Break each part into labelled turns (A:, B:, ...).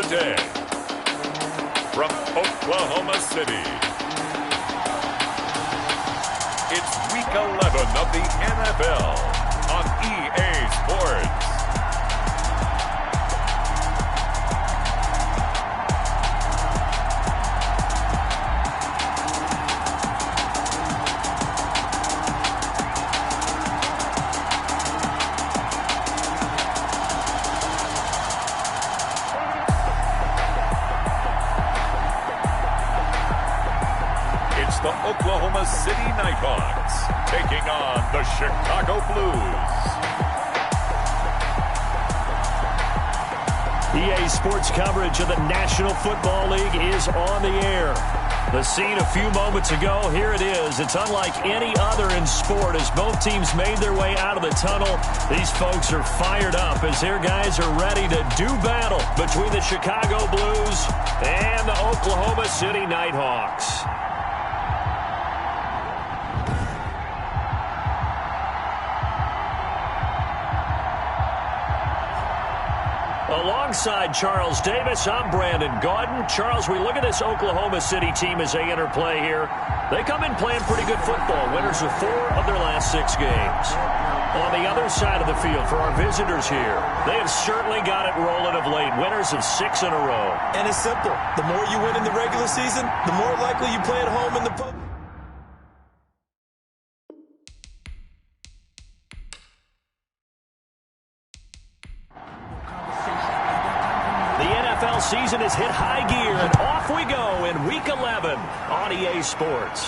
A: today, from Oklahoma City, it's Week 11 of the NFL on EA Sports. The Oklahoma City Nighthawks taking on the Chicago Blues.
B: EA Sports coverage of the National Football League is on the air. The scene a few moments ago, here it is. It's unlike any other in sport as both teams made their way out of the tunnel. These folks are fired up as their guys are ready to do battle between the Chicago Blues and the Oklahoma City Nighthawks. Alongside Charles Davis, I'm Brandon Gaudin. Charles, we look at this Oklahoma City team as they interplay here. They come in playing pretty good football, winners of 4 of their last 6 games. On the other side of the field for our visitors here, they have certainly got it rolling of late, winners of 6 in a row.
C: And it's simple. The more you win in the regular season, the more likely you play at home in the postseason.
B: Season has hit high gear, and off we go in Week 11 on EA Sports.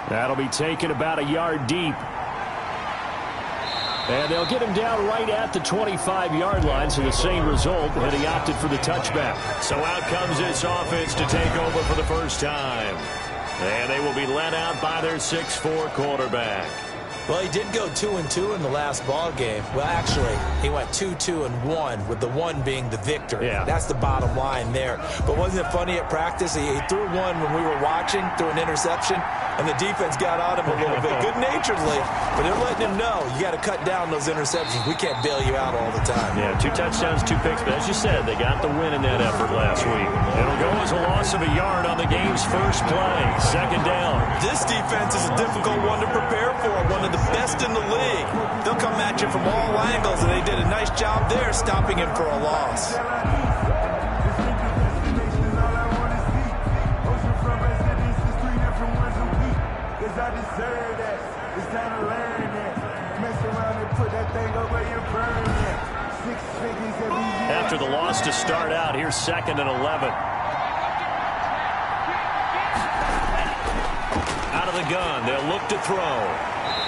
B: That'll be taken about a yard deep. And they'll get him down right at the 25-yard line, so the same result, and he opted for the touchback. So out comes this offense to take over for the first time. And they will be led out by their 6'4" quarterback.
C: Well, he did go 2-2 in the last ball game. Well, actually, he went 2-2-1, with the 1 being the victory.
B: Yeah.
C: That's the bottom line there. But wasn't it funny at practice? He threw one when we were watching, threw an interception, and the defense got on him a little bit, good-naturedly. But they're letting him know, you got to cut down those interceptions. We can't bail you out all the time.
B: Yeah, 2 touchdowns, 2 picks. But as you said, they got the win in that effort last week. It'll go as a loss of a yard on the game's first play. 2nd down.
C: This defense is a difficult one to prepare for, one of the best in the league. They'll come at you from all angles, and they did a nice job there stopping him for a loss.
B: After the loss to start out, here's 2nd and 11. Out of the gun, they'll look to throw.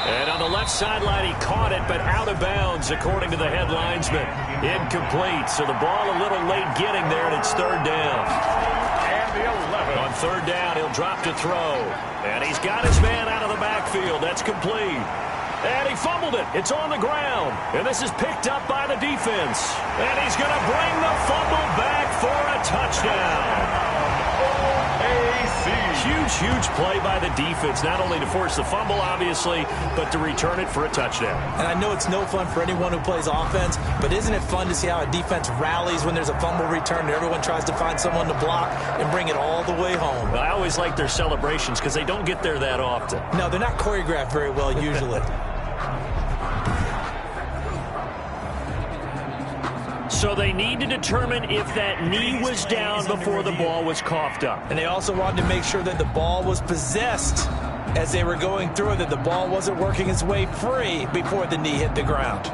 B: And on the left sideline, he caught it, but out of bounds, according to the head linesman. Incomplete, so the ball a little late getting there, and it's 3rd down.
A: And the 11.
B: On 3rd down, he'll drop to throw. And he's got his man out of the backfield. That's complete. And he fumbled it. It's on the ground. And this is picked up by the defense. And he's going to bring the fumble back for a touchdown. Huge play by the defense, not only to force the fumble, obviously, but to return it for a touchdown.
C: And I know it's no fun for anyone who plays offense, but isn't it fun to see how a defense rallies when there's a fumble return and everyone tries to find someone to block and bring it all the way home?
B: I always like their celebrations because they don't get there that often.
C: No, they're not choreographed very well usually.
B: So they need to determine if that knee was down before the ball was coughed up.
C: And they also wanted to make sure that the ball was possessed as they were going through it, that the ball wasn't working its way free before the knee hit the ground.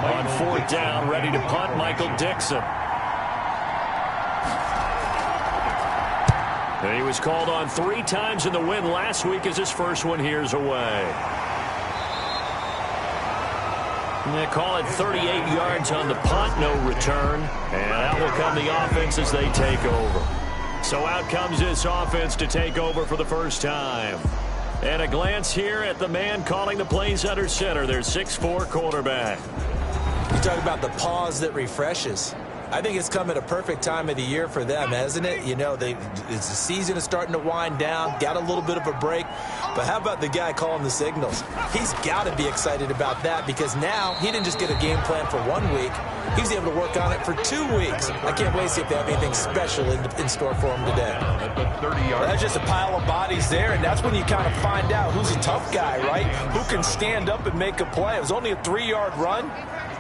B: On 4th down, ready to punt, Michael Dixon. And he was called on 3 times in the win last week as his first one here's away. And they call it 38 yards on the punt, no return. And out will come the offense as they take over. So out comes this offense to take over for the first time. And a glance here at the man calling the plays under center, their 6'4" quarterback.
C: You talk about the pause that refreshes. I think it's come at a perfect time of the year for them, hasn't it? You know, the season is starting to wind down, got a little bit of a break. But how about the guy calling the signals? He's got to be excited about that because now he didn't just get a game plan for 1 week. He's able to work on it for 2 weeks. I can't wait to see if they have anything special in store for him today.
D: Well, that's just a pile of bodies there, and that's when you kind of find out who's a tough guy, right? Who can stand up and make a play. It was only a 3-yard run,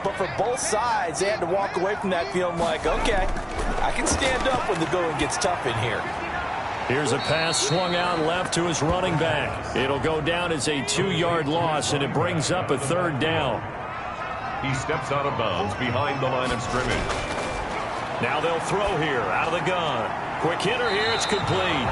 D: but for both sides, they had to walk away from that feeling like, okay, I can stand up when the going gets tough in here.
B: Here's a pass swung out left to his running back. It'll go down as a 2-yard loss, and it brings up a 3rd down.
A: He steps out of bounds behind the line of scrimmage.
B: Now they'll throw here out of the gun. Quick hitter here. It's complete.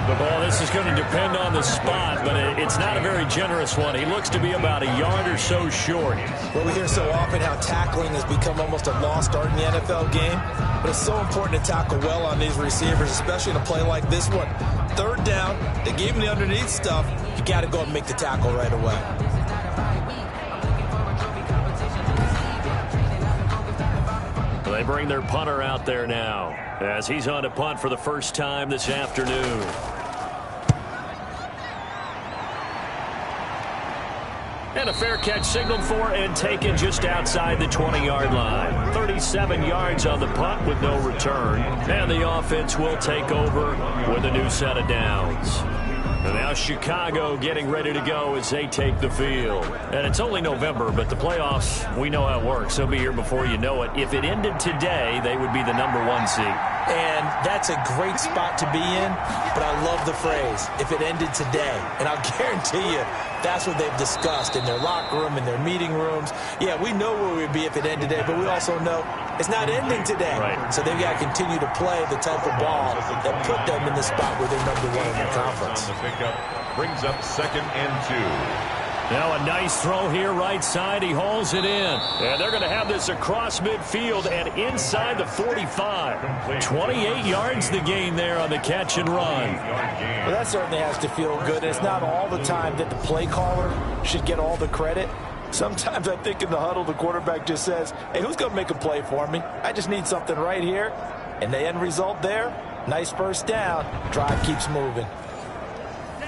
B: Well, this is going to depend on the spot, but it's not a very generous one. He looks to be about a yard or so short.
C: Well, we hear so often how tackling has become almost a lost art in the NFL game, but it's so important to tackle well on these receivers, especially in a play like this one. 3rd down, they gave him the underneath stuff. You got to go and make the tackle right away.
B: They bring their punter out there now as he's on to punt for the first time this afternoon. And a fair catch signaled for and taken just outside the 20-yard line. 37 yards on the punt with no return. And the offense will take over with a new set of downs. And now Chicago getting ready to go as they take the field. And it's only November, but the playoffs, we know how it works. They'll be here before you know it. If it ended today, they would be the #1 seed.
C: And that's a great spot to be in, but I love the phrase, if it ended today. And I'll guarantee you, that's what they've discussed in their locker room, in their meeting rooms. Yeah, we know where we'd be if it ended today, but we also know it's not ending today.
B: Right.
C: So they've got to continue to play the type of ball that put them in the spot where they're #1 in the conference.
A: The pickup brings up 2nd and 2.
B: Now a nice throw here right side. He hauls it in. And they're going to have this across midfield and inside the 45. 28 yards the gain there on the catch and run.
D: Well, that certainly has to feel good. It's not all the time that the play caller should get all the credit. Sometimes I think in the huddle, the quarterback just says, hey, who's going to make a play for me? I just need something right here. And the end result there, nice 1st down. Drive keeps moving.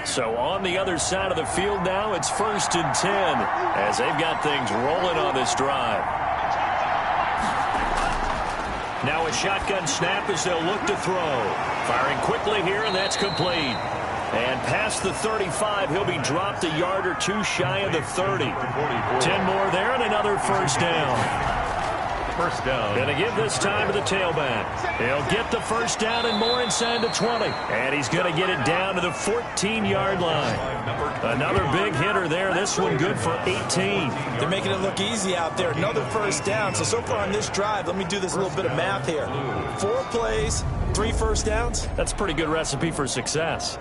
B: So on the other side of the field now, it's 1st and 10 as they've got things rolling on this drive. Now a shotgun snap as they'll look to throw. Firing quickly here, and that's complete. And past the 35, he'll be dropped a yard or 2 shy of the 30. 10 more there and another 1st down.
A: 1st down.
B: Going to give this time to the tailback. He'll get the 1st down and more inside the 20. And he's going to get it down to the 14-yard line. Another big hitter there. This one good for 18.
C: They're making it look easy out there. Another 1st down. So far on this drive, let me do this little bit of math here. 4 plays, 3 1st downs.
B: That's a pretty good recipe for success.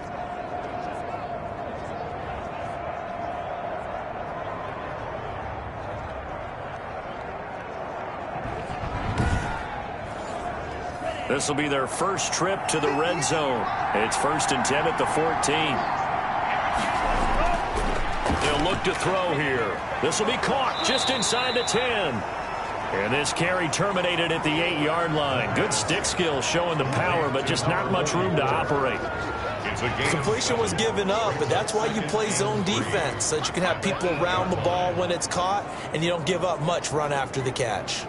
B: This will be their first trip to the red zone. It's 1st and 10 at the 14. They'll look to throw here. This will be caught just inside the 10. And this carry terminated at the 8-yard line. Good stick skill showing the power, but just not much room to operate.
C: Completion was given up, but that's why you play zone defense, so that you can have people around the ball when it's caught, and you don't give up much run after the catch.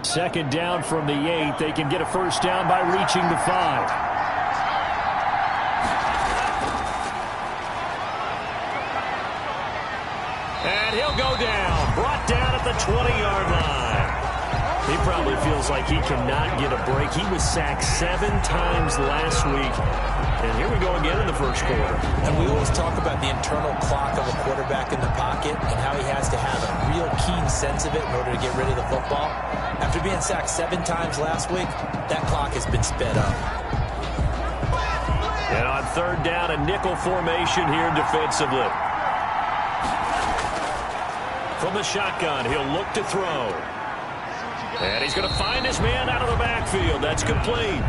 B: 2nd down from the 8. They can get a 1st down by reaching the 5. And he'll go down. Brought down at the 20-yard line. He probably feels like he cannot get a break. He was sacked 7 times last week. And here we go again in the 1st quarter.
C: And we always talk about the internal clock of a quarterback in the pocket and how he has to have a real keen sense of it in order to get rid of the football. After being sacked 7 times last week, that clock has been sped up.
B: And on 3rd down, a nickel formation here defensively. From the shotgun, he'll look to throw. And he's going to find his man out of the backfield. That's complete.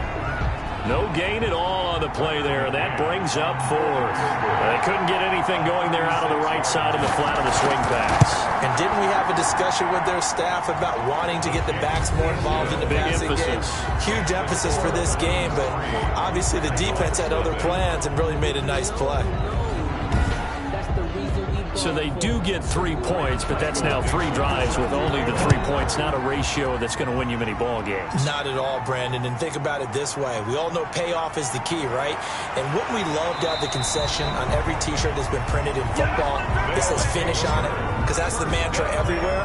B: No gain at all on the play there. That brings up fourth. They couldn't get anything going there out of the right side of the flat of the swing pass.
C: And didn't we have a discussion with their staff about wanting to get the backs more involved in the passing game? Huge emphasis for this game, but obviously the defense had other plans and really made a nice play.
B: So they do get 3 points, but that's now 3 drives with only the 3 points, not a ratio that's going to win you many ball games.
C: Not at all, Brandon, and think about it this way. We all know payoff is the key, right? And wouldn't we love to have the concession on every T-shirt that's been printed in football that says finish on it? Because that's the mantra everywhere.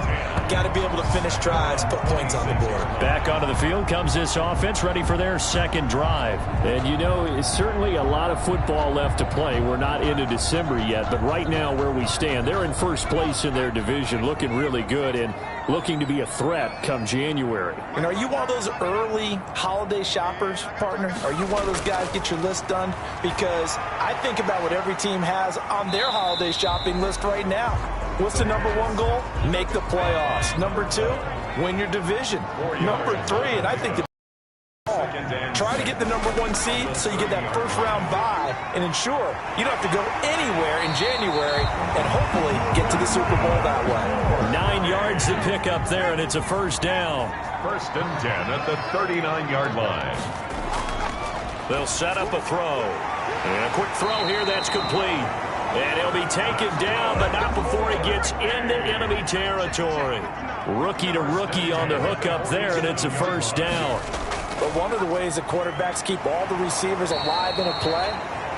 C: Got to be able to finish drives, put points on the board.
B: Back onto the field comes this offense, ready for their second drive. And, you know, it's certainly a lot of football left to play. We're not into December yet, but right now where we stand, they're in first place in their division, looking really good and looking to be a threat come January.
D: And are you one of those early holiday shoppers, partner? Are you one of those guys get your list done? Because I think about what every team has on their holiday shopping list right now. What's the number 1 goal? Make the playoffs. Number 2, win your division. Number 3, and I think try to get the number 1 seed so you get that first round bye and ensure you don't have to go anywhere in January and hopefully get to the Super Bowl that way.
B: 9 yards to pick up there, and it's a first down.
A: 1st and 10 at the 39-yard line.
B: They'll set up a throw. And a quick throw here that's complete. And he'll be taken down, but not before he gets into enemy territory. Rookie to rookie on the hook up there, and it's a first down.
D: But one of the ways that quarterbacks keep all the receivers alive in a play,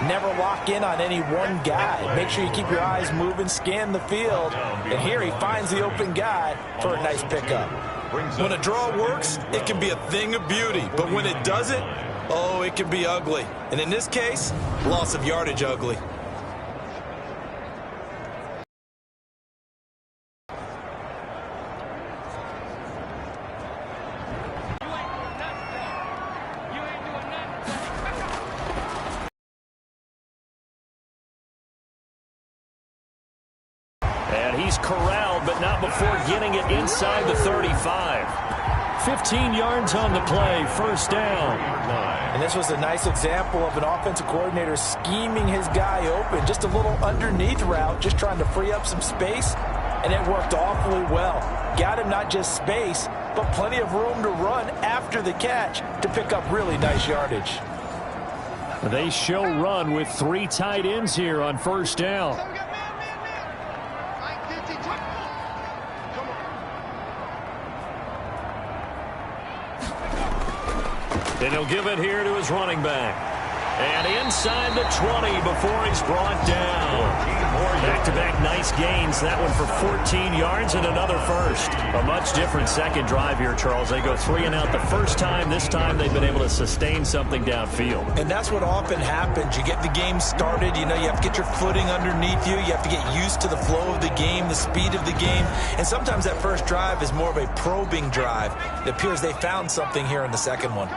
D: never lock in on any one guy. Make sure you keep your eyes moving, scan the field. And here he finds the open guy for a nice pickup.
C: When a draw works, it can be a thing of beauty. But when it doesn't, oh, it can be ugly. And in this case, loss of yardage ugly.
B: He's corralled, but not before getting it inside the 35. 15 yards on the play, first down.
D: And this was a nice example of an offensive coordinator scheming his guy open. Just a little underneath route, just trying to free up some space, and it worked awfully well. Got him not just space, but plenty of room to run after the catch to pick up really nice yardage.
B: They show run with 3 tight ends here on first down. And he'll give it here to his running back. And inside the 20 before he's brought down. Back-to-back nice gains. That one for 14 yards and another first. A much different second drive here, Charles. They go 3 and out the first time. This time they've been able to sustain something downfield.
C: And that's what often happens. You get the game started. You know, you have to get your footing underneath you. You have to get used to the flow of the game, the speed of the game. And sometimes that first drive is more of a probing drive. It appears they found something here in the second one.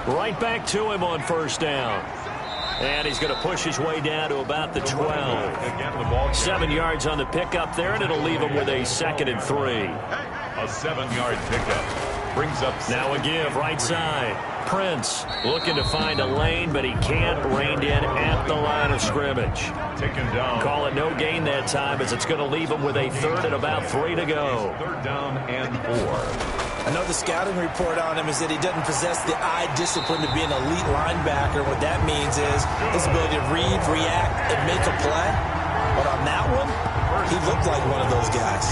B: Right back to him on first down. And he's going to push his way down to about the 12. 7 yards on the pickup there, and it'll leave him with a 2nd and 3.
A: A 7-yard pickup brings up.
B: Now a give, right side. Prince looking to find a lane, but he can't. Reined in at the line of scrimmage.
A: Taken down.
B: Call it no gain that time, as it's going to leave him with a 3rd and about 3 to go.
A: 3rd down and 4.
C: I know the scouting report on him is that he doesn't possess the eye discipline to be an elite linebacker. What that means is his ability to read, react, and make a play. But on that one, he looked like one of those guys.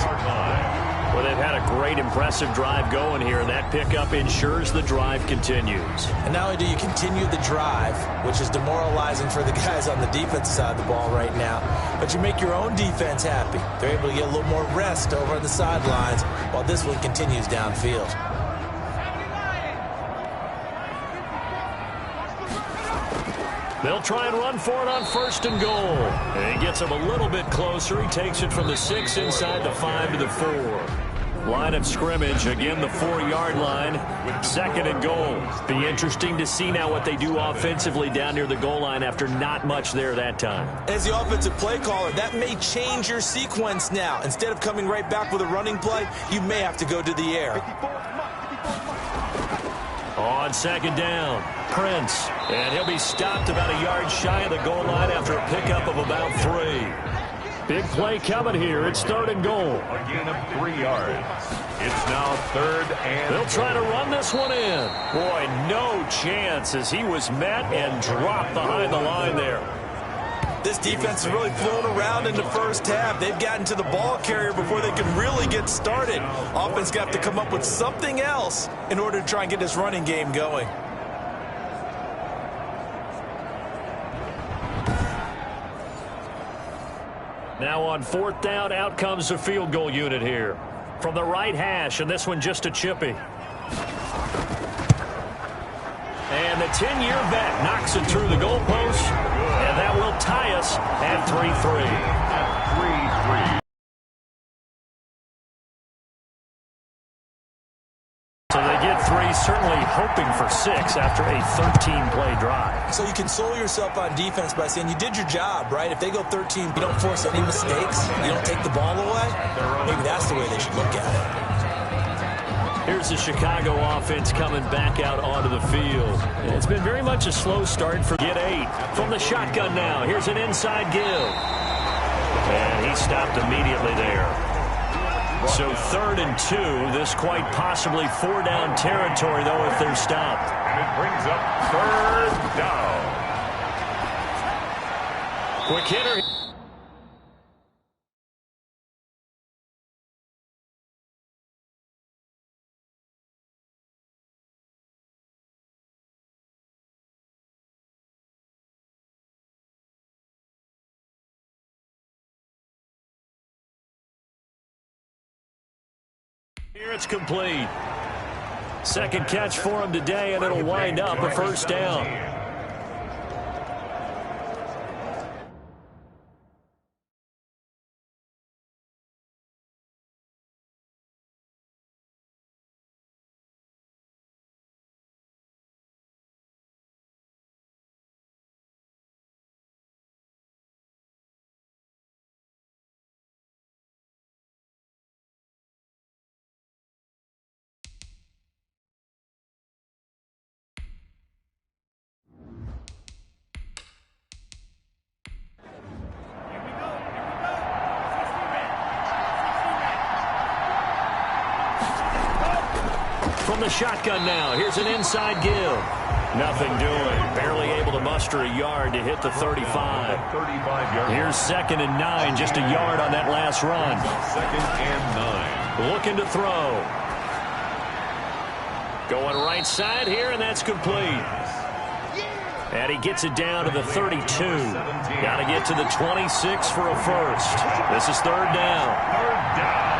B: Well, they've had a great, impressive drive going here, and that pickup ensures the drive continues.
C: And not only do you continue the drive, which is demoralizing for the guys on the defensive side of the ball right now, but you make your own defense happy. They're able to get a little more rest over on the sidelines while this one continues downfield.
B: They'll try and run for it on 1st and goal. And he gets him a little bit closer. He takes it from the 6 inside the 5 to the 4. Line of scrimmage, again the 4-yard line. 2nd and goal. Be interesting to see now what they do offensively down near the goal line after not much there that time.
C: As the offensive play caller, that may change your sequence now. Instead of coming right back with a running play, you may have to go to the air.
B: On second down, Prince. And he'll be stopped about a yard shy of the goal line after a pickup of about 3. Big play coming here. It's 3rd and goal.
A: A gain of 3 yards. It's now 3rd and
B: They'll try to run this one in. Boy, no chance as he was met and dropped behind the line there.
C: This defense is really flown around in the first half. They've gotten to the ball carrier before they can really get started. Offense got to come up with something else in order to try and get this running game going.
B: Now on 4th down, out comes the field goal unit here. From the right hash, and this one just a chippy. And the 10-year vet knocks it through the goalpost, and that will tie us at 3-3.
A: At 3-3.
B: So they get 3, certainly hoping for 6 after a 13-play drive.
C: So you console yourself on defense by saying you did your job, right? If they go 13, you don't force any mistakes, you don't take the ball away, maybe that's the way they should look at it.
B: Here's the Chicago offense coming back out onto the field. And it's been very much a slow start for get 8. From the shotgun now, here's an inside give. And he stopped immediately there. So 3rd and 2, this quite possibly 4-down territory, though, if they're stopped.
A: And it brings up 3rd down.
B: Quick hitter. Here it's complete. Second catch for him today, and it'll wind up a 1st down. From the shotgun now, here's an inside give. Nothing doing. Barely able to muster a yard to hit the 35.
A: 35-yard.
B: Here's 2nd and 9, just a yard on that last run.
A: 2nd and 9.
B: Looking to throw. Going right side here, and that's complete. And he gets it down to the 32. Got to get to the 26 for a first. This is 3rd down.
A: 3rd down.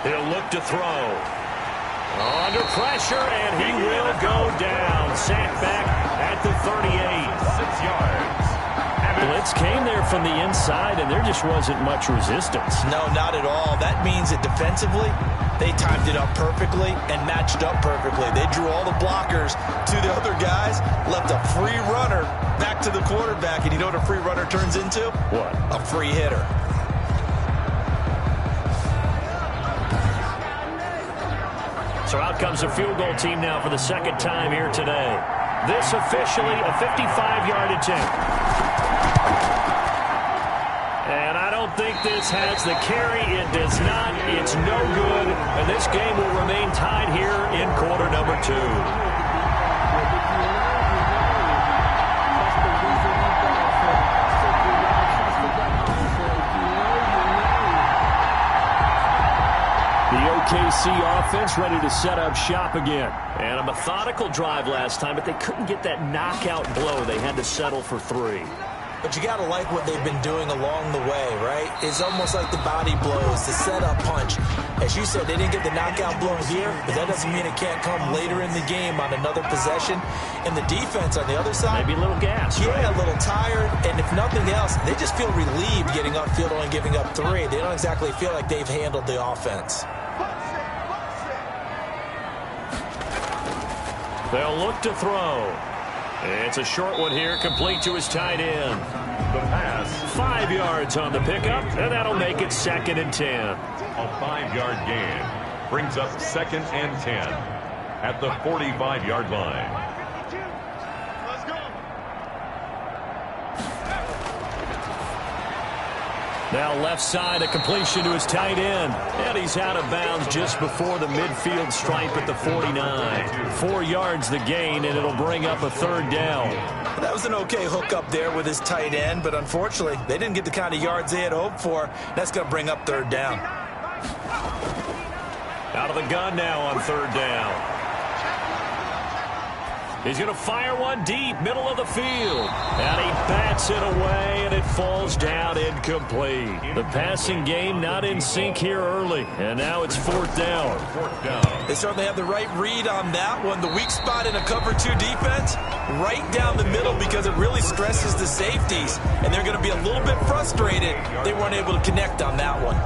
B: He'll look to throw. Under pressure, and he will go down. Sacked back at the 38.
A: 6 yards.
B: Blitz came there from the inside, and there just wasn't much resistance.
C: No, not at all. That means that defensively, they timed it up perfectly and matched up perfectly. They drew all the blockers to the other guys, left a free runner back to the quarterback, and you know what a free runner turns into?
B: What?
C: A free hitter.
B: So out comes the field goal team now for the 2nd time here today. This officially a 55-yard attempt. And I don't think this has the carry. It does not. It's no good. And this game will remain tied here in quarter number 2. OKC offense ready to set up shop again. And a methodical drive last time, but they couldn't get that knockout blow. They had to settle for 3.
C: But you got to like what they've been doing along the way, right? It's almost like the body blows, the setup punch. As you said, they didn't get the knockout blow here, but that doesn't mean it can't come later in the game on another possession. And the defense on the other side,
B: maybe a little gas,
C: yeah,
B: right?
C: A little tired. And if nothing else, they just feel relieved getting upfield, only giving up 3. They don't exactly feel like they've handled the offense.
B: They'll look to throw. It's a short one here, complete to his tight end.
A: The pass.
B: 5 yards on the pickup, and that'll make it 2nd and 10.
A: A 5-yard gain. brings up 2nd and 10 at the 45-yard line.
B: Now left side, a completion to his tight end. And he's out of bounds just before the midfield stripe at the 49. 4 yards the gain, and it'll bring up a 3rd down.
C: That was an okay hook up there with his tight end, but unfortunately, they didn't get the kind of yards they had hoped for. That's going to bring up 3rd down.
B: Out of the gun now on 3rd down. He's going to fire one deep, middle of the field. And he bats it away, and it falls down incomplete. The passing game not in sync here early, and now it's 4th down.
C: They certainly have the right read on that one. The weak spot in a cover 2 defense, right down the middle, because it really stresses the safeties. And they're going to be a little bit frustrated they weren't able to connect on that one.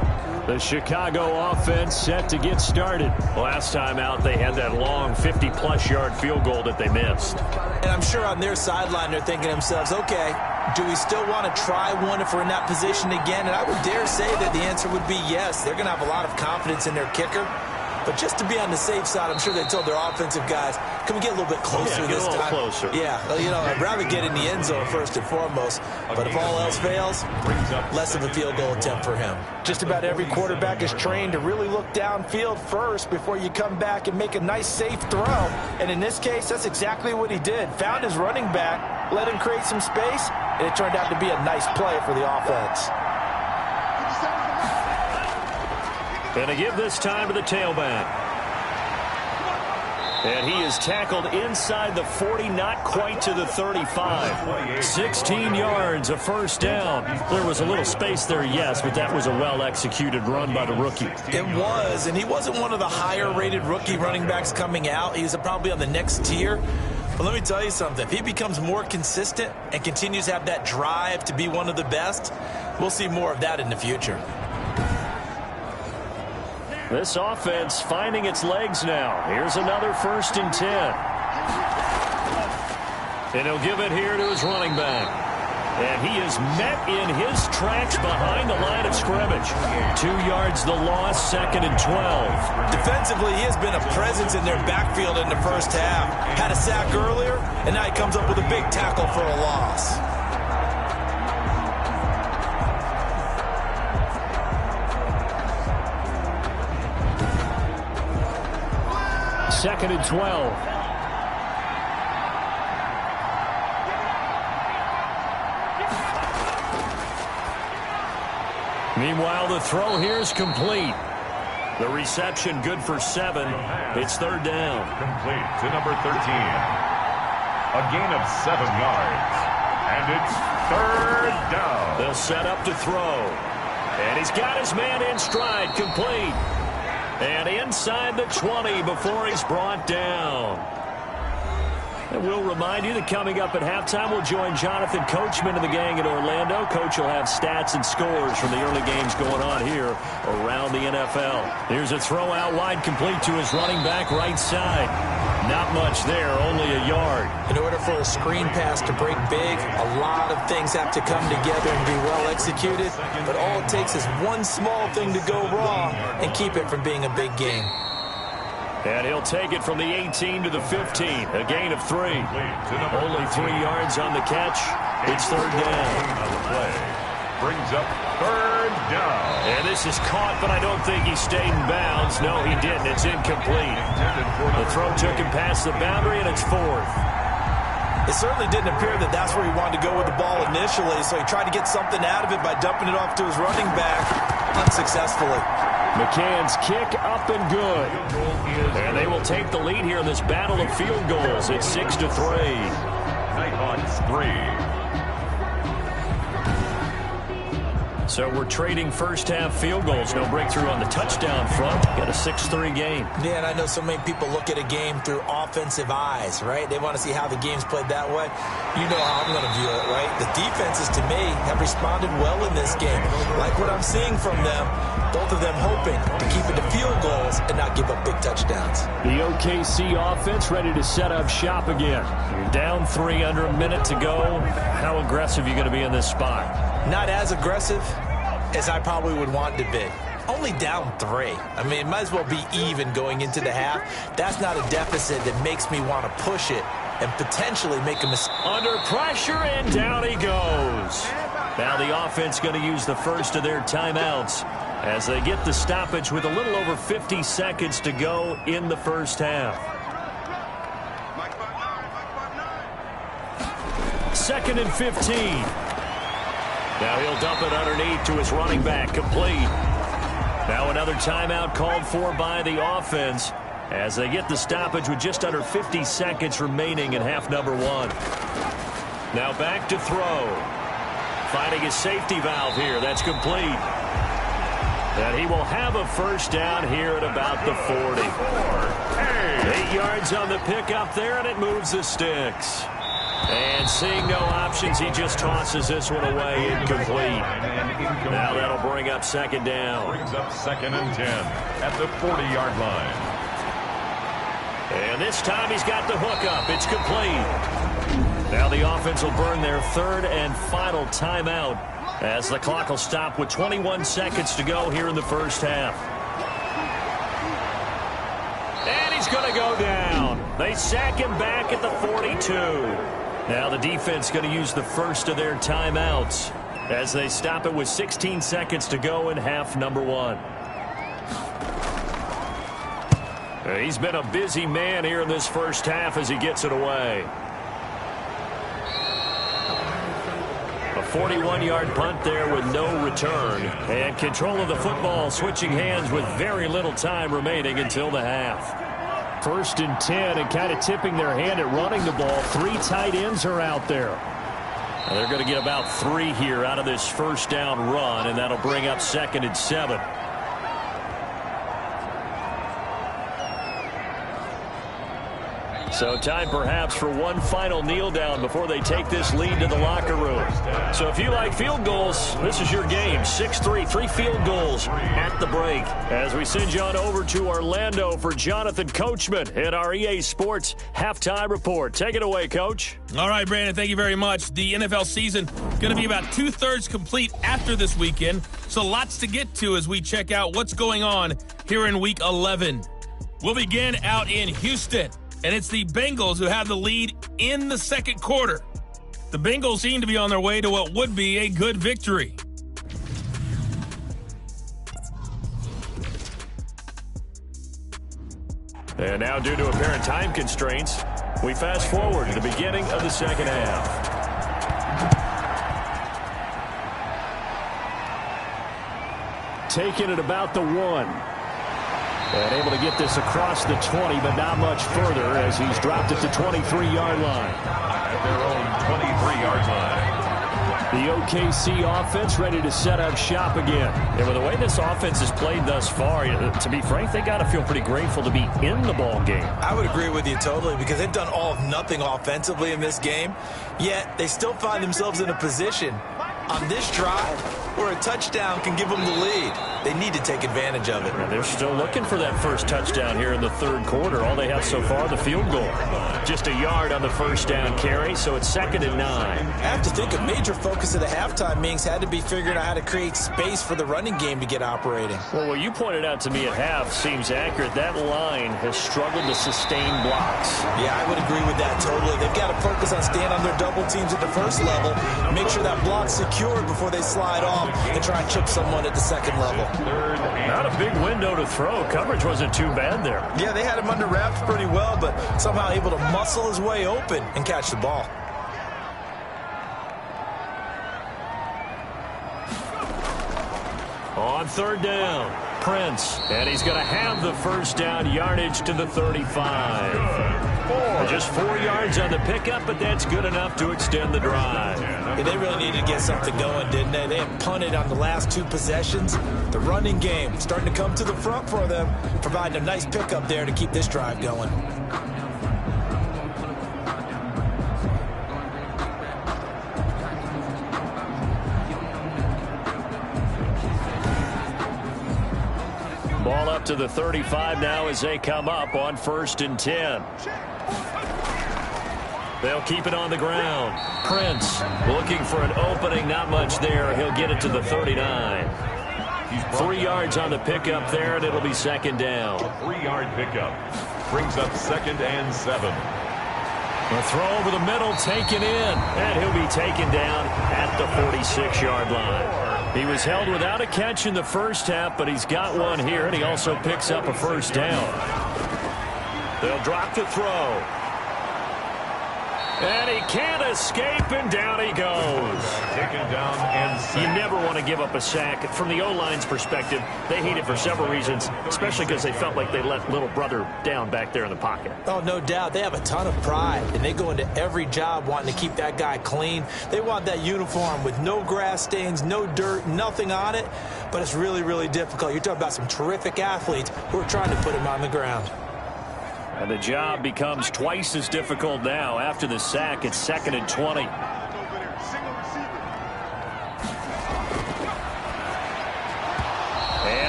B: The Chicago offense set to get started. Last time out, they had that long 50-plus yard field goal that they missed.
C: And I'm sure on their sideline, they're thinking to themselves, okay, do we still want to try one if we're in that position again? And I would dare say that the answer would be yes. They're going to have a lot of confidence in their kicker. But just to be on the safe side, I'm sure they told their offensive guys, can we get a little bit closer this time?
B: Closer.
C: Yeah, you know, I'd rather get in the end zone first and foremost. But if all else fails, less of a field goal attempt for him.
D: Just about every quarterback is trained to really look downfield first before you come back and make a nice, safe throw. And in this case, that's exactly what he did. Found his running back, let him create some space, and it turned out to be a nice play for the offense.
B: And to give this time to the tailback. And he is tackled inside the 40, not quite to the 35. 16 yards, a 1st down. There was a little space there, yes, but that was a well-executed run by the rookie.
C: It was, and he wasn't one of the higher-rated rookie running backs coming out. He's probably on the next tier. But let me tell you something. If he becomes more consistent and continues to have that drive to be one of the best, we'll see more of that in the future.
B: This offense finding its legs now. Here's another 1st and 10. And he'll give it here to his running back. And he is met in his tracks behind the line of scrimmage. 2 yards the loss, 2nd and 12.
C: Defensively, he has been a presence in their backfield in the first half. Had a sack earlier, and now he comes up with a big tackle for a loss.
B: Second and 12. Meanwhile, the throw here is complete. The reception good for 7. It's 3rd down.
A: Complete to number 13. A gain of 7 yards. And it's 3rd down.
B: They'll set up to throw. And he's got his man in stride, complete. And inside the 20 before he's brought down. And we'll remind you that coming up at halftime, we'll join Jonathan Coachman and the gang in Orlando. Coach will have stats and scores from the early games going on here around the NFL. Here's a throw out wide, complete to his running back right side. Not much there, only a yard.
C: In order for a screen pass to break big, a lot of things have to come together and be well executed. But all it takes is one small thing to go wrong and keep it from being a big game.
B: And he'll take it from the 18 to the 15. A gain of 3. Only 3 yards on the catch. It's 3rd down.
A: Brings up 3rd down.
B: And this is caught, but I don't think he stayed in bounds. No, he didn't. It's incomplete. The throw took him past the boundary, and it's 4th.
C: It certainly didn't appear that that's where he wanted to go with the ball initially, so he tried to get something out of it by dumping it off to his running back unsuccessfully.
B: McCann's kick up and good. And they will take the lead here in this battle of field goals. It's 6-3.
A: Nighthawks 3.
B: So we're trading first-half field goals. No breakthrough on the touchdown front. Got a 6-3 game.
C: Yeah, and I know so many people look at a game through offensive eyes, right? They want to see how the game's played that way. You know how I'm going to view it, right? The defenses, to me, have responded well in this game. Like what I'm seeing from them, both of them hoping to keep it to field goals and not give up big touchdowns.
B: The OKC offense ready to set up shop again. You're down 3 under a minute to go. How aggressive are you going to be in this spot?
C: Not as aggressive as I probably would want to be.
D: only down 3. I mean, it might as well be even going into the half. That's not a deficit that makes me want to push it and potentially make a mistake.
B: Under pressure, and down he goes. Now the offense going to use the first of their timeouts as they get the stoppage with a little over 50 seconds to go in the first half. 2nd and 15. Now he'll dump it underneath to his running back, complete. Now another timeout called for by the offense as they get the stoppage with just under 50 seconds remaining in half number 1. Now back to throw. Finding his safety valve here. That's complete. And he will have a first down here at about the 40. 8 yards on the pickup there, and it moves the sticks. And seeing no options, he just tosses this one away, incomplete. Now that'll bring up 2nd down.
A: Brings up 2nd and 10 at the 40-yard line.
B: And this time he's got the hook up. It's complete. Now the offense will burn their 3rd and final timeout as the clock will stop with 21 seconds to go here in the first half. And he's going to go down. They sack him back at the 42. Now the defense going to use the first of their timeouts as they stop it with 16 seconds to go in half number 1. He's been a busy man here in this first half as he gets it away. A 41-yard punt there with no return. And control of the football switching hands with very little time remaining until the half. 1st and 10 and kind of tipping their hand at running the ball. 3 tight ends are out there. And they're going to get about 3 here out of this first down run, and that'll bring up 2nd and 7. So time perhaps for one final kneel down before they take this lead to the locker room. So if you like field goals, this is your game. 6-3, 3 field goals at the break. As we send you on over to Orlando for Jonathan Coachman at our EA Sports Halftime Report. Take it away, Coach.
E: All right, Brandon, thank you very much. The NFL season going to be about 2/3 complete after this weekend. So lots to get to as we check out what's going on here in Week 11. We'll begin out in Houston. And it's the Bengals who have the lead in the second quarter. The Bengals seem to be on their way to what would be a good victory.
B: And now, due to apparent time constraints, we fast forward to the beginning of the second half. Taking it about the 1. And able to get this across the 20, but not much further as he's dropped at the 23-yard line.
A: At their own 23-yard line.
B: The OKC offense ready to set up shop again. And with the way this offense has played thus far, to be frank, they got to feel pretty grateful to be in the ball game.
D: I would agree with you totally because they've done all of nothing offensively in this game, yet they still find themselves in a position on this drive where a touchdown can give them the lead. They need to take advantage of it.
B: And they're still looking for that first touchdown here in the third quarter. All they have so far, the field goal. Just a yard on the first down carry, so it's 2nd and 9.
D: I have to think a major focus of the halftime meetings had to be figuring out how to create space for the running game to get operating.
B: Well, what you pointed out to me at half seems accurate. That line has struggled to sustain blocks.
D: Yeah, I would agree with that totally. They've got to focus on staying on their double teams at the first level, make sure that block's secured before they slide off and try and chip someone at the second level.
B: Not a big window to throw. Coverage wasn't too bad there.
D: Yeah, they had him under wraps pretty well, but somehow able to muscle his way open and catch the ball.
B: On 3rd down, Prince, and he's going to have the first down yardage to the 35. Just 4 yards on the pickup, but that's good enough to extend the drive.
D: Yeah, they really needed to get something going, didn't they? They had punted on the last 2 possessions. The running game starting to come to the front for them, providing a nice pickup there to keep this drive going.
B: Ball up to the 35 now as they come up on 1st and 10. They'll keep it on the ground. Prince looking for an opening. Not much there. He'll get it to the 39. 3 yards on the pickup there, and it'll be second down.
A: A 3-yard pickup brings up 2nd and 7.
B: A throw over the middle, taken in, and he'll be taken down at the 46-yard line. He was held without a catch in the first half, but he's got one here, and he also picks up a first down. They'll drop the throw. And he can't escape, and down he goes.
A: Taken down and sacked.
B: You never want to give up a sack. From the O-line's perspective, they hate it for several reasons, especially because they felt like they let little brother down back there in the pocket.
D: Oh, no doubt. They have a ton of pride, and they go into every job wanting to keep that guy clean. They want that uniform with no grass stains, no dirt, nothing on it, but it's really, really difficult. You're talking about some terrific athletes who are trying to put him on the ground.
B: And the job becomes twice as difficult now. After the sack, it's 2nd and 20. And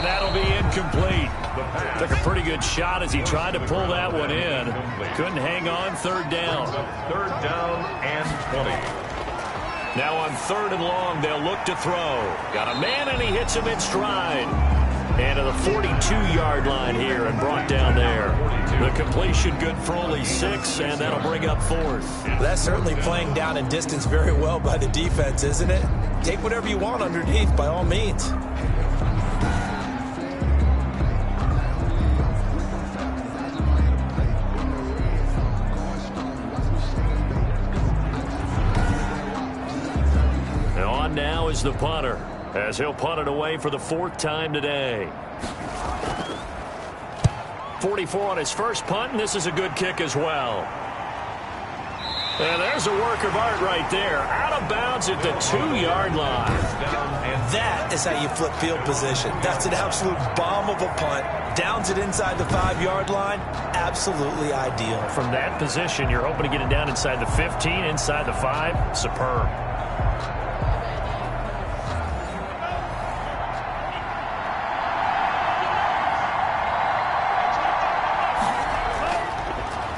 B: that'll be incomplete. Took a pretty good shot as he tried to pull that one in. Couldn't hang on. 3rd down.
A: 3rd down and 20.
B: Now on 3rd and long, they'll look to throw. Got a man, and he hits him in stride. And to the 42-yard line here and brought down there. The completion good for only 6, and that'll bring up 4th.
D: That's certainly playing down and distance very well by the defense, isn't it? Take whatever you want underneath, by all means.
B: And on now is the punter, as he'll punt it away for the 4th time today. 44 on his first punt, and this is a good kick as well. And there's a work of art right there. Out of bounds at the 2-yard line.
D: That is how you flip field position. That's an absolute bomb of a punt. Downs it inside the 5-yard line. Absolutely ideal.
B: From that position, you're hoping to get it down inside the 15, inside the 5. Superb.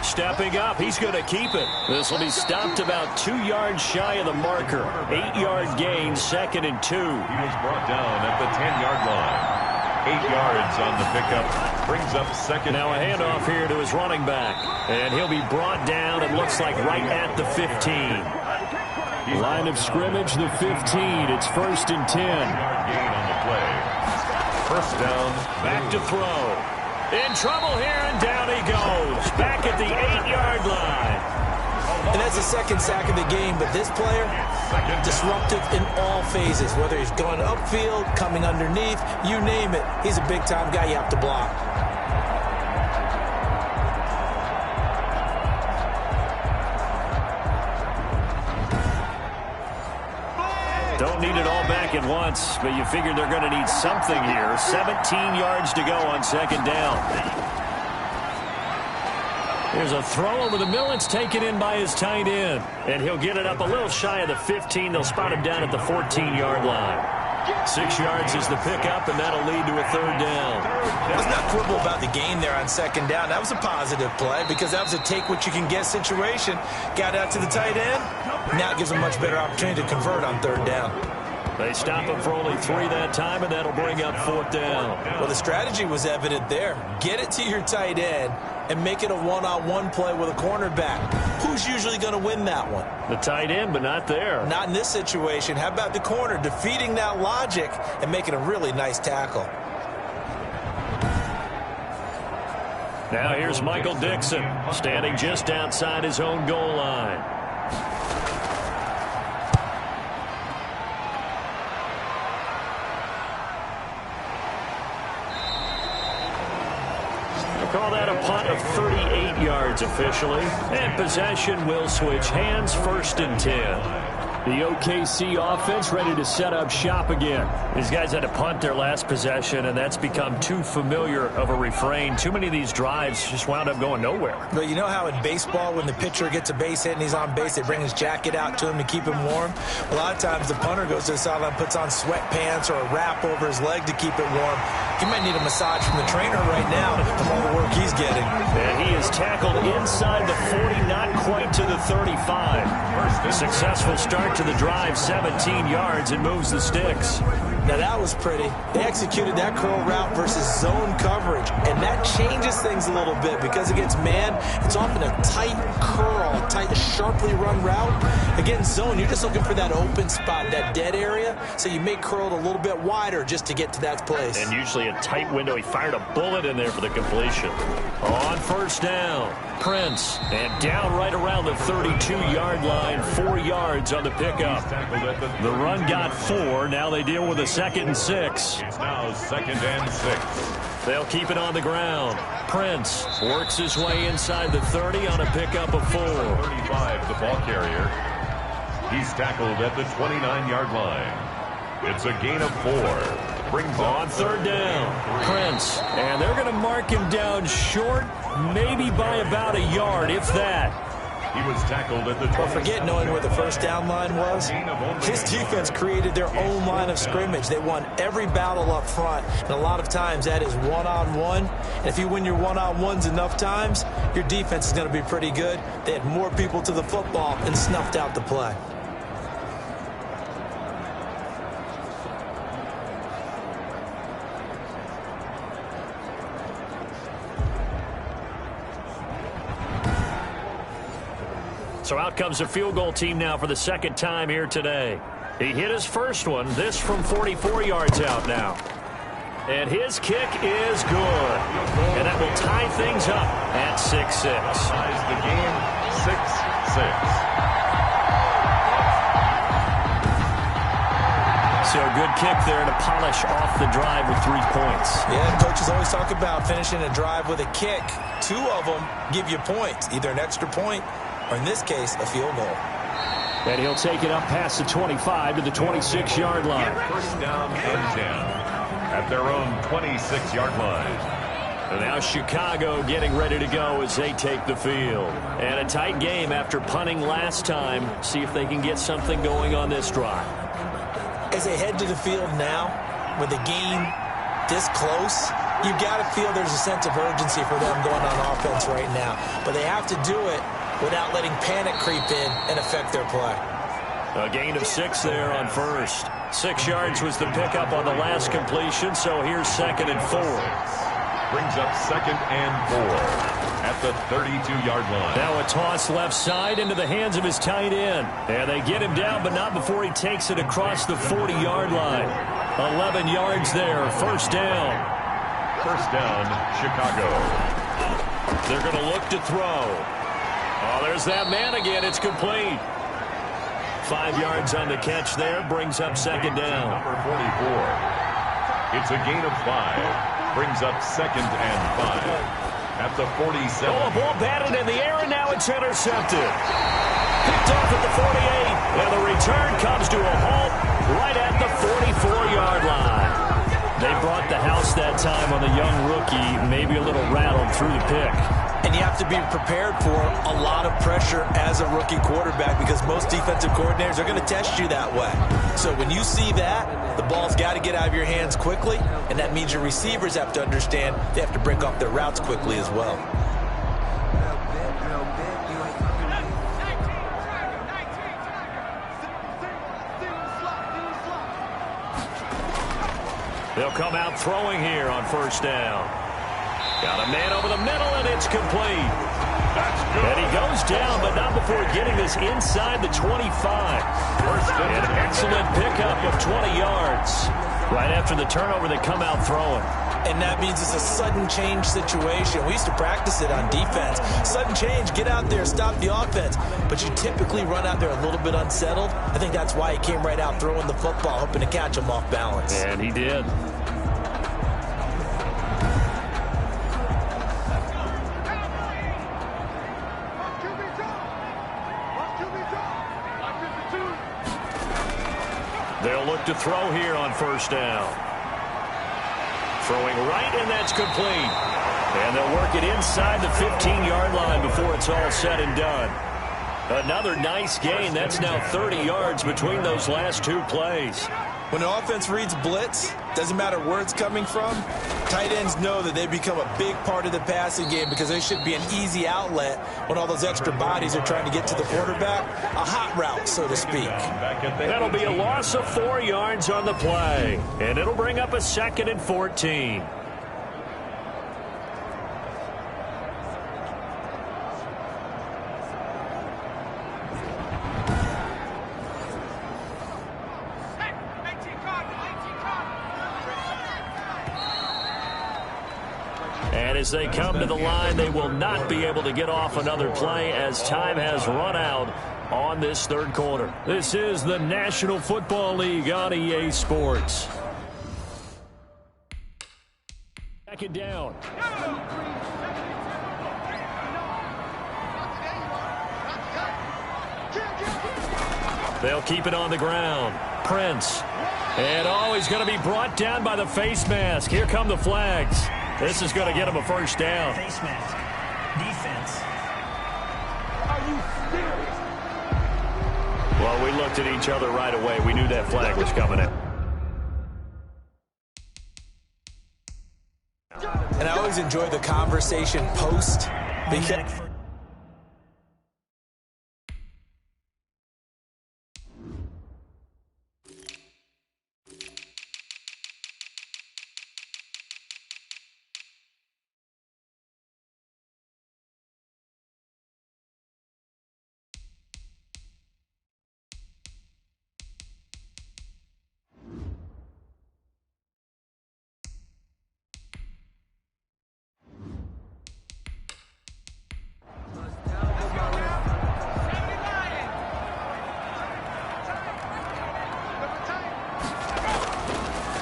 B: Stepping up, he's going to keep it. This will be stopped about 2 yards shy of the marker. 8-yard gain, 2nd and 2.
A: He was brought down at the 10-yard line. 8 yards on the pickup. Brings up 2nd.
B: Now a handoff here to his running back. And he'll be brought down, it looks like, right at the 15. Line of scrimmage, the 15. It's 1st and 10.
A: 10-yard gain on the play. 1st down.
B: Back to throw. In trouble here, and down he goes. Back at the 8-yard line.
D: And that's the 2nd sack of the game, but this player, disruptive in all phases, whether he's going upfield, coming underneath, you name it. He's a big-time guy you have to block.
B: Don't need it all back at once, but you figure they're going to need something here. 17 yards to go on 2nd down. Here's a throw over the middle. It's taken in by his tight end. And he'll get it up a little shy of the 15. They'll spot him down at the 14-yard line. 6 yards is the pickup, and that'll lead to a 3rd down.
D: Let's not quibble about the gain there on 2nd down. That was a positive play because that was a take-what-you-can-get situation. Got out to the tight end. Now it gives them a much better opportunity to convert on 3rd down.
B: They stop him for only 3 that time, and that'll bring up 4th down.
D: Well, the strategy was evident there. Get it to your tight end and make it a one-on-one play with a cornerback. Who's usually going to win that one?
B: The tight end, but not there.
D: Not in this situation. How about the corner defeating that logic and making a really nice tackle?
B: Now here's Michael Dixon, standing just outside his own goal line. Call that a punt of 38 yards officially. And possession will switch hands, 1st and 10. The OKC offense ready to set up shop again. These guys had to punt their last possession, and that's become too familiar of a refrain. Too many of these drives just wound up going nowhere.
D: But you know how in baseball, when the pitcher gets a base hit and he's on base, they bring his jacket out to him to keep him warm? A lot of times the punter goes to the sideline, puts on sweatpants or a wrap over his leg to keep it warm. He might need a massage from the trainer right now from all the work he's getting.
B: And he is tackled inside the 40, not quite to the 35. Successful start to the drive, 17 yards, and moves the sticks.
D: Now that was pretty. They executed that curl route versus zone coverage, and that changes things a little bit because against man, it's often a tight curl, tight, sharply run route. Against zone, you're just looking for that open spot, that dead area, so you may curl it a little bit wider just to get to that place.
B: And usually a tight window. He fired a bullet in there for the completion. On first down, Prince, and down right around the 32-yard line, 4 yards on the pickup. The run got 4. Now they deal with a 2nd and 6.
A: It's now 2nd and 6.
B: They'll keep it on the ground. Prince works his way inside the 30 on a pickup of 4.
A: 35, the ball carrier. He's tackled at the 29-yard line. It's a gain of 4. Brings
B: on 3rd down, Prince. And they're going to mark him down short, maybe by about a yard, if that.
A: He was tackled at the 20.
D: Don't forget knowing where the first down line was. His defense created their own line of scrimmage. They won every battle up front, and a lot of times that is one-on-one. And if you win your one-on-ones enough times, your defense is going to be pretty good. They had more people to the football and snuffed out the play.
B: So out comes a field goal team now for the 2nd time here today. He hit his first one, this from 44 yards out now. And his kick is good. And that will tie things up at 6-6.
A: Ties the game 6-6.
B: So a good kick there to polish off the drive with 3 points.
D: Yeah, coaches always talk about finishing a drive with a kick. 2 of them give you points, either an extra point or in this case, a field goal.
B: And he'll take it up past the 25 to the 26-yard line.
A: First down and 10 at their own 26-yard line.
B: And now Chicago getting ready to go as they take the field. And a tight game after punting last time. See if they can get something going on this drive.
D: As they head to the field now, with the game this close, you got to feel there's a sense of urgency for them going on offense right now. But they have to do it without letting panic creep in and affect their play.
B: A gain of 6 there on first. 6 yards was the pickup on the last completion, so here's 2nd and 4.
A: Brings up 2nd and 4 at the 32-yard line.
B: Now a toss left side into the hands of his tight end. And they get him down, but not before he takes it across the 40-yard line. 11 yards there, first down.
A: First down, Chicago.
B: They're going to look to throw. Oh, there's that man again. It's complete. 5 yards on the catch there. Brings up 2nd down.
A: Number 44. It's a gain of 5. Brings up 2nd and 5 at the 47.
B: Oh, a ball batted in the air, and now it's intercepted. Picked off at the 48. And the return comes to a halt right at the 44-yard line. They brought the house that time on the young rookie, maybe a little rattled through the pick.
D: And you have to be prepared for a lot of pressure as a rookie quarterback because most defensive coordinators are going to test you that way. So when you see that, the ball's got to get out of your hands quickly, and that means your receivers have to understand they have to break off their routes quickly as well.
B: They'll come out throwing here on first down. Got a man over the middle, and it's complete.
A: That's good.
B: And he goes down, but not before getting this inside the 25. An excellent pickup of 20 yards. Right after the turnover, they come out throwing.
D: And that means it's a sudden change situation. We used to practice it on defense. Sudden change, get out there, stop the offense. But you typically run out there a little bit unsettled. I think that's why he came right out throwing the football, hoping to catch him off balance.
B: And he did. They'll look to throw here on first down. Throwing right, and that's complete. And they'll work it inside the 15-yard line before it's all said and done. Another nice gain. That's now 30 yards between those last 2 plays.
D: When the offense reads blitz,
C: Doesn't matter where it's coming from. Tight ends know that they become a big part of the passing game because they should be an easy outlet when all those extra bodies are trying to get to the quarterback. A hot route, so to speak.
B: That'll be a loss of 4 yards on the play, and it'll bring up a 2nd and 14. And as they come to the line, they will not be able to get off another play as time has run out on this third quarter. This is the National Football League on EA Sports. Second down. They'll keep it on the ground. Prince. And he's going to be brought down by the face mask. Here come the flags. This is going to get him a first down.
F: Face mask. Defense.
G: Are you serious?
B: Well, we looked at each other right away. We knew that flag was coming in.
C: And I always enjoy the conversation post because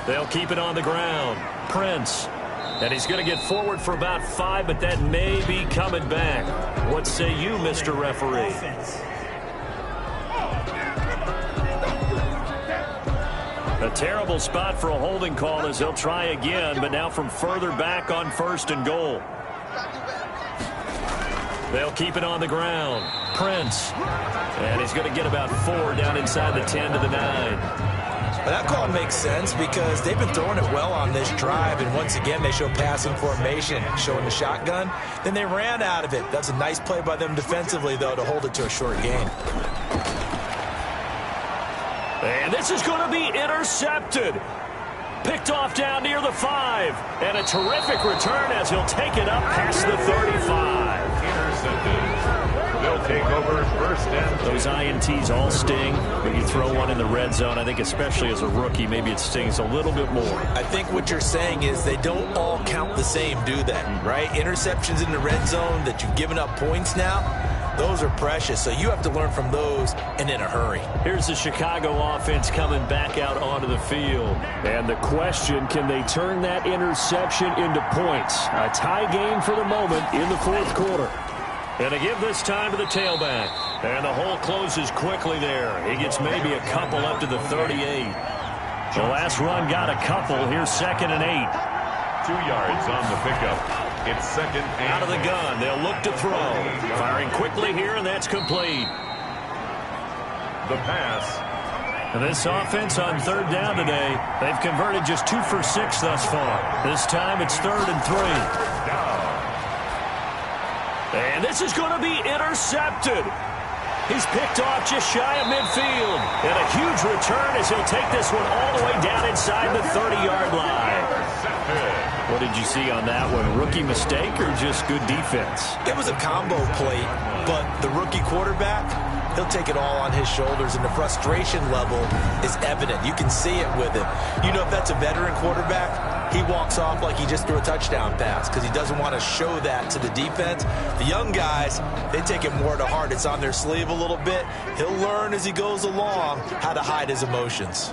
B: they'll keep it on the ground. Prince. And he's going to get forward for about 5, but that may be coming back. What say you, Mr. Referee? A terrible spot for a holding call as they'll try again, but now from further back on 1st and goal. They'll keep it on the ground. Prince. And he's going to get about 4 down inside the 10 to the 9.
C: That call makes sense because they've been throwing it well on this drive, and once again they show passing formation, showing the shotgun. Then they ran out of it. That's a nice play by them defensively, though, to hold it to a short gain.
B: And this is going to be intercepted. Picked off down near the 5. And a terrific return as he'll take it up past the 35.
A: Intercepted. They'll take over 1st and 2.
B: Those INTs all sting when you throw one in the red zone. I think especially as a rookie, maybe it stings a little bit more.
C: I think what you're saying is they don't all count the same, do they? Right? Interceptions in the red zone that you've given up points now, those are precious. So you have to learn from those and in a hurry.
B: Here's the Chicago offense coming back out onto the field. And the question, can they turn that interception into points? A tie game for the moment in the 4th quarter. And to give this time to the tailback. And the hole closes quickly there. He gets maybe a couple up to the 38. The last run got a couple. Here's 2nd and 8.
A: 2 yards on the pickup. It's 2nd and
B: out of the gun. They'll look to throw. Firing quickly here, and that's complete.
A: The pass.
B: And this offense on 3rd down today, they've converted just 2 for 6 thus far. This time it's 3rd and 3.
A: Down.
B: And this is going to be intercepted. He's picked off just shy of midfield. And a huge return as he'll take this one all the way down inside the 30-yard line. What did you see on that one? Rookie mistake or just good defense?
C: It was a combo play, but the rookie quarterback, he'll take it all on his shoulders, and the frustration level is evident. You can see it with him. You know, if that's a veteran quarterback, he walks off like he just threw a touchdown pass because he doesn't want to show that to the defense. The young guys, they take it more to heart. It's on their sleeve a little bit. He'll learn as he goes along how to hide his emotions.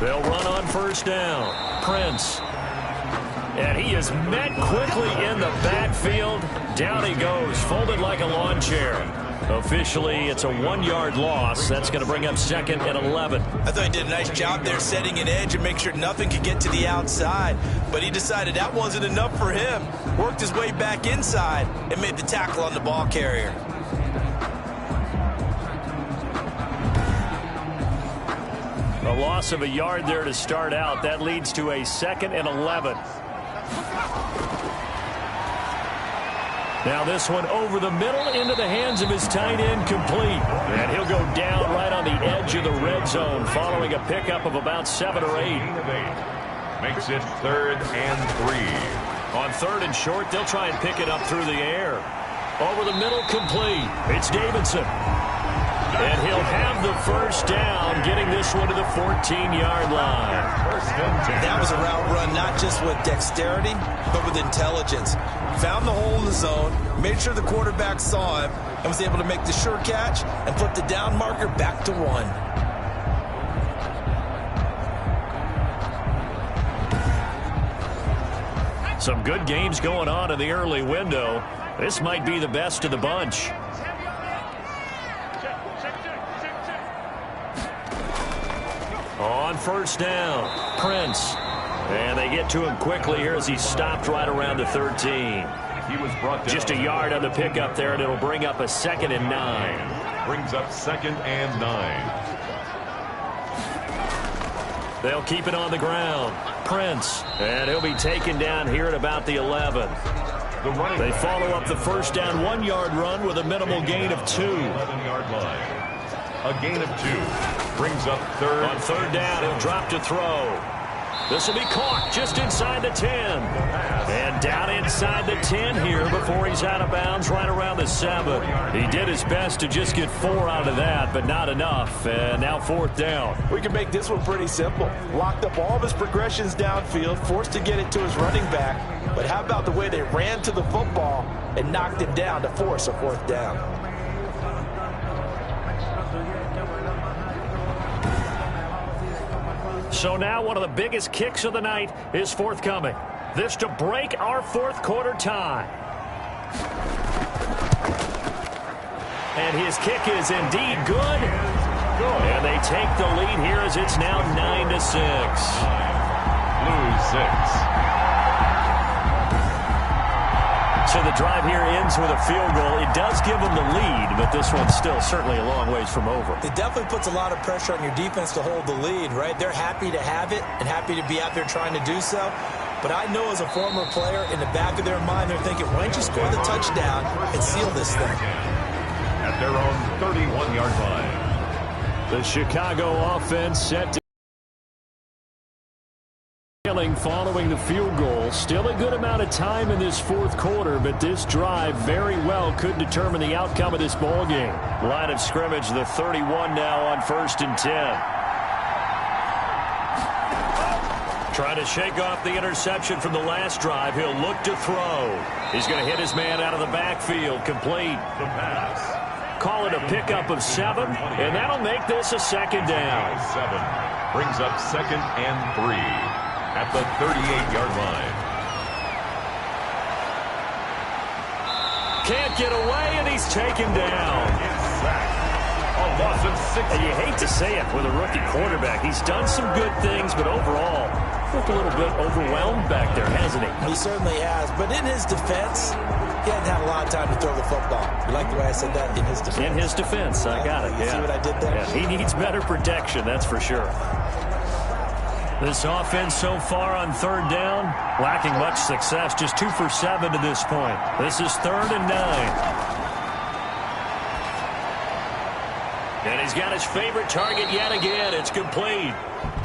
B: They'll run on 1st down. Prince. And he is met quickly in the backfield. Down he goes, folded like a lawn chair. Officially, it's a 1-yard loss. That's going to bring up 2nd and 11.
C: I thought he did a nice job there setting an edge and make sure nothing could get to the outside. But he decided that wasn't enough for him. Worked his way back inside and made the tackle on the ball carrier.
B: A loss of a yard there to start out. That leads to a 2nd and 11. Now this one over the middle into the hands of his tight end, complete. And he'll go down right on the edge of the red zone following a pickup of about 7 or 8.
A: Makes it 3rd and 3.
B: On 3rd and short, they'll try and pick it up through the air. Over the middle, complete. It's Davidson. And he'll have the first down, getting this one to the 14-yard line.
C: That was a route run not just with dexterity, but with intelligence. Found the hole in the zone, made sure the quarterback saw him, and was able to make the sure catch and put the down marker back to 1.
B: Some good games going on in the early window. This might be the best of the bunch. On 1st down, Prince. And they get to him quickly here as he stopped right around the 13.
A: He was brought down.
B: Just a yard on the pickup there, and it'll bring up a 2nd and 9.
A: Brings up 2nd and 9.
B: They'll keep it on the ground. Prince. And he'll be taken down here at about the 11. They follow up the first down 1-yard run with a minimal gain of 2.
A: 11-yard line. A gain of 2. Brings up 3rd.
B: On 3rd down, he'll drop to throw. This will be caught just inside the 10. And down inside the 10 here before he's out of bounds right around the 7. He did his best to just get 4 out of that, but not enough. And now 4th down.
D: We can make this one pretty simple. Locked up all of his progressions downfield, forced to get it to his running back. But how about the way they ran to the football and knocked him down to force a 4th down?
B: So now one of the biggest kicks of the night is forthcoming. This to break our 4th quarter tie. And his kick is indeed good. And they take the lead here as it's now 9-6.
A: Blues 6.
B: So the drive here ends with a field goal. It does give them the lead, but this one's still certainly a long ways from over.
C: It definitely puts a lot of pressure on your defense to hold the lead, right? They're happy to have it and happy to be out there trying to do so. But I know as a former player, in the back of their mind, they're thinking, why don't you score the touchdown and seal this thing?
A: At their own 31-yard line.
B: The Chicago offense set to following the field goal. Still a good amount of time in this 4th quarter, but this drive very well could determine the outcome of this ball game. Line of scrimmage, the 31 now on 1st and 10. Trying to shake off the interception from the last drive. He'll look to throw. He's going to hit his man out of the backfield. Complete.
A: The pass.
B: Call it a pickup of 7, and that'll make this a 2nd down.
A: 7. Brings up 2nd and 3. At the 38-yard line.
B: Can't get away, and he's taken down.
A: A loss of 6.
B: And you hate to say it with a rookie quarterback. He's done some good things, but overall, looked a little bit overwhelmed back there, hasn't he?
C: He certainly has. But in his defense, he hadn't had a lot of time to throw the football. You like the way I said that? In his defense.
B: In his defense, I got it.
C: You see what I did there?
B: Yeah, he needs better protection, that's for sure. This offense so far on 3rd down, lacking much success, just 2 for 7 to this point. This is 3rd and 9. And he's got his favorite target yet again. It's complete.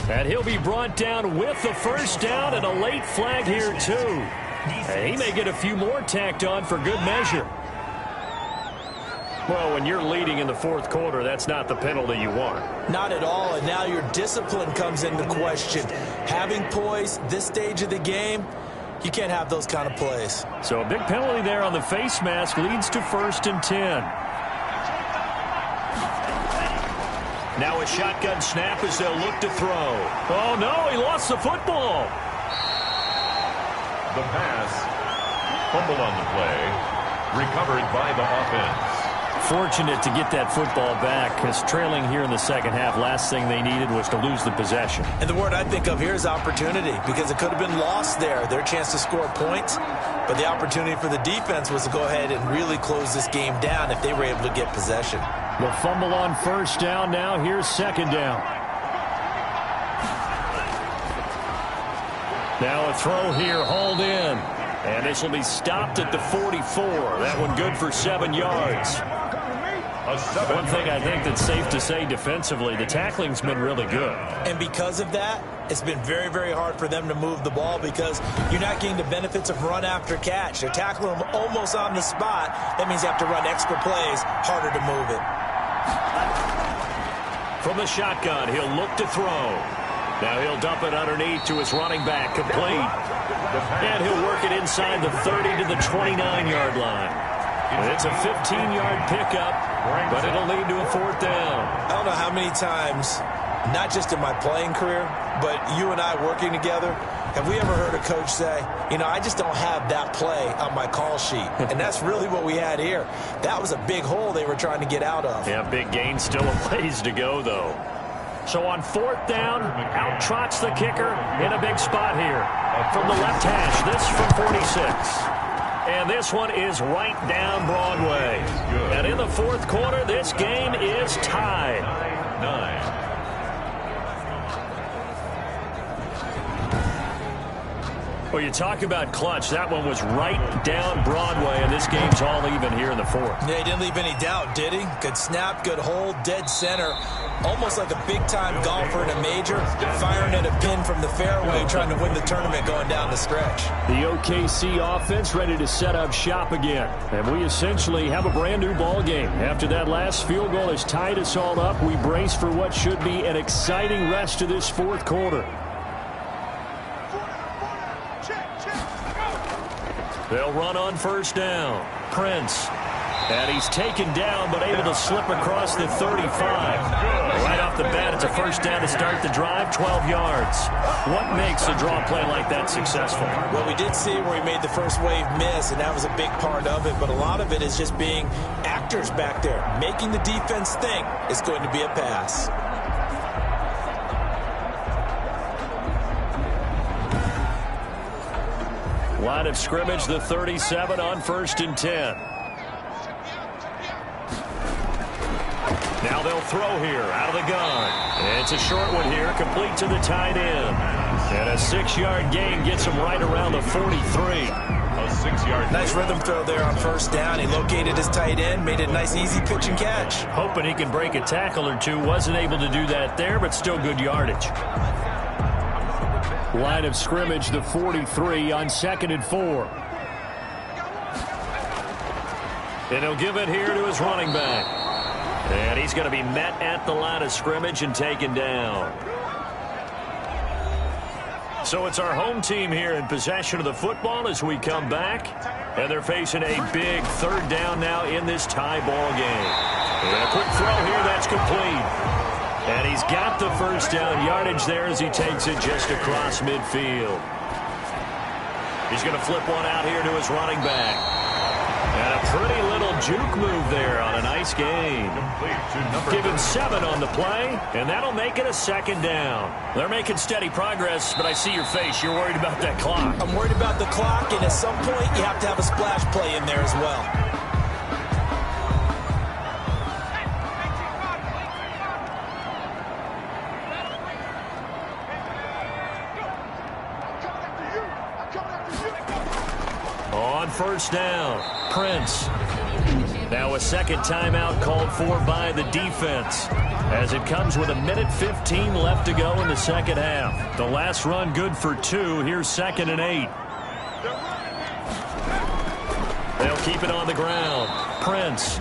B: And he'll be brought down with the first down and a late flag here, too. And he may get a few more tacked on for good measure. Well, when you're leading in the 4th quarter, that's not the penalty you want.
C: Not at all, and now your discipline comes into question. Having poise this stage of the game, you can't have those kind of plays.
B: So a big penalty there on the face mask leads to 1st and 10. Now a shotgun snap as they'll look to throw. Oh, no, he lost the football.
A: The pass. Fumble on the play. Recovered by the offense.
B: Fortunate to get that football back, because trailing here in the second half, last thing they needed was to lose the possession.
C: And the word I think of here is opportunity, because it could have been lost there, their chance to score points. But the opportunity for the defense was to go ahead and really close this game down if they were able to get possession.
B: The fumble on 1st down now. Here's 2nd down. Now a throw here, hauled in. And this will be stopped at the 44. That one good for 7 yards. One thing I think that's safe to say defensively, the tackling's been really good.
D: And because of that, it's been very, very hard for them to move the ball because you're not getting the benefits of run after catch. They're tackling them almost on the spot. That means you have to run extra plays, harder to move it.
B: From the shotgun, he'll look to throw. Now he'll dump it underneath to his running back, complete. And he'll work it inside the 30 to the 29-yard line. It's a 15-yard pickup, but it'll lead to a 4th down.
D: I don't know how many times, not just in my playing career, but you and I working together, have we ever heard a coach say, you know, I just don't have that play on my call sheet. And that's really what we had here. That was a big hole they were trying to get out of.
B: Yeah, big gain, still a ways to go, though. So on 4th down, out trots the kicker in a big spot here. From the left hash, this from 46. And this one is right down Broadway. And in the 4th quarter, this game is tied.
A: 9.
B: Well, you talk about clutch. That one was right down Broadway, and this game's all even here in the 4th.
D: Yeah, he didn't leave any doubt, did he? Good snap, good hold, dead center. Almost like a big-time golfer in a major, firing at a pin from the fairway, trying to win the tournament going down the stretch.
B: The OKC offense ready to set up shop again. And we essentially have a brand-new ball game. After that last field goal has tied us all up, we brace for what should be an exciting rest of this 4th quarter. They'll run on 1st down. Prince. And he's taken down, but able to slip across the 35. Right off the bat, it's a 1st down to start the drive, 12 yards. What makes a draw play like that successful?
D: Well, we did see where he made the first wave miss, and that was a big part of it. But a lot of it is just being actors back there, making the defense think it's going to be a pass.
B: Line of scrimmage, the 37 on 1st and 10. Now they'll throw here out of the gun. It's a short one here, complete to the tight end. And a 6-yard gain gets him right around the 43.
A: A 6-yard.
D: Nice rhythm throw there on 1st down. He located his tight end, made it a nice easy pitch and catch.
B: Hoping he can break a tackle or two. Wasn't able to do that there, but still good yardage. Line of scrimmage, the 43 on 2nd and 4. And he'll give it here to his running back. And he's going to be met at the line of scrimmage and taken down. So it's our home team here in possession of the football as we come back. And they're facing a big 3rd down now in this tie ball game. And a quick throw here, that's complete. And he's got the 1st down yardage there as he takes it just across midfield. He's going to flip one out here to his running back. And a pretty little juke move there on a nice gain. Give him 7 on the play, and that'll make it a 2nd down. They're making steady progress, but I see your face. You're worried about that clock.
D: I'm worried about the clock, and at some point you have to have a splash play in there as well.
B: On 1st down, Prince. Now a 2nd timeout called for by the defense as it comes with 1:15 left to go in the 2nd half. The last run good for 2. Here's 2nd and 8. They'll keep it on the ground. Prince.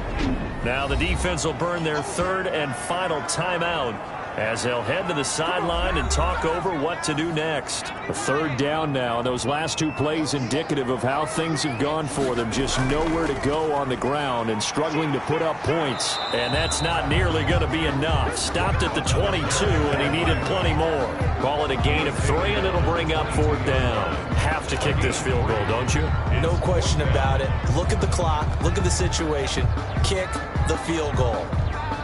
B: Now the defense will burn their 3rd and final timeout as they'll head to the sideline and talk over what to do next. A 3rd down now, and those last 2 plays indicative of how things have gone for them. Just nowhere to go on the ground and struggling to put up points. And that's not nearly going to be enough. Stopped at the 22, and he needed plenty more. Call it a gain of 3, and it'll bring up 4th down. Have to kick this field goal, don't you?
D: No question about it. Look at the clock. Look at the situation. Kick the field goal.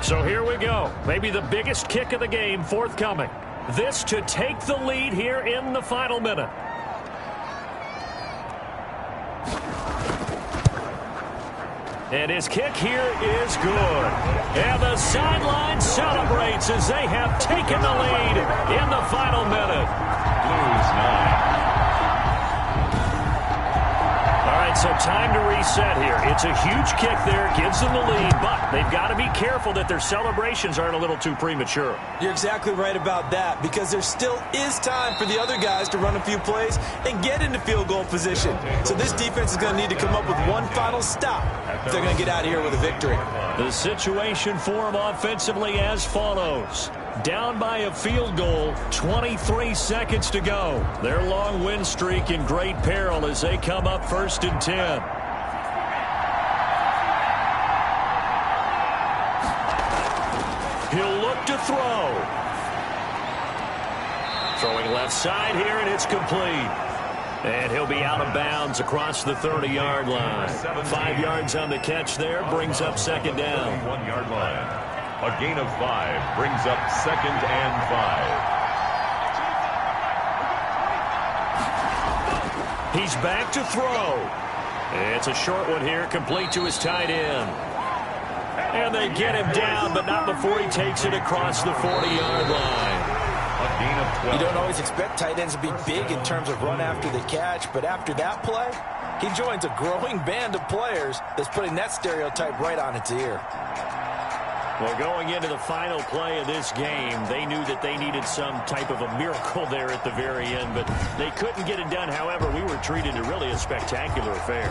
B: So here we go. Maybe the biggest kick of the game forthcoming. This to take the lead here in the final minute. And his kick here is good. And the sideline celebrates as they have taken the lead in the final minute.
A: Blues 9.
B: So time to reset here. It's a huge kick there, gives them the lead, but they've got to be careful that their celebrations aren't a little too premature.
C: You're exactly right about that, because there still is time for the other guys to run a few plays and get into field goal position. So this defense is going to need to come up with one final stop if they're going to get out of here with a victory.
B: The situation for them offensively as follows. Down by a field goal, 23 seconds to go. Their long win streak in great peril as they come up 1st and 10. He'll look to throw. Throwing left side here, and it's complete. And he'll be out of bounds across the 30-yard line. 5 yards on the catch there, brings up 2nd down.
A: 1-yard line. A gain of 5 brings up 2nd and 5.
B: He's back to throw. It's a short one here, complete to his tight end. And they get him down, but not before he takes it across the 40-yard line.
A: A gain of 12.
D: You don't always expect tight ends to be big in terms of run after the catch, but after that play, he joins a growing band of players that's putting that stereotype right on its ear.
B: Well, going into the final play of this game, they knew that they needed some type of a miracle there at the very end, but they couldn't get it done. However, we were treated to really a spectacular affair.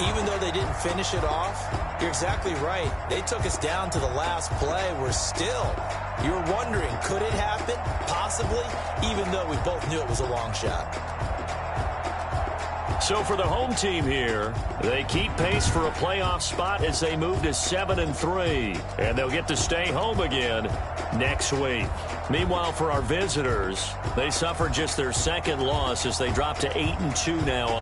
D: Even though they didn't finish it off, you're exactly right. They took us down to the last play. We're still, you're wondering, could it happen? Possibly, even though we both knew it was a long shot.
B: So for the home team here, they keep pace for a playoff spot as they move to 7-3, and they'll get to stay home again next week. Meanwhile, for our visitors, they suffered just their 2nd loss as they drop to 8-2 now.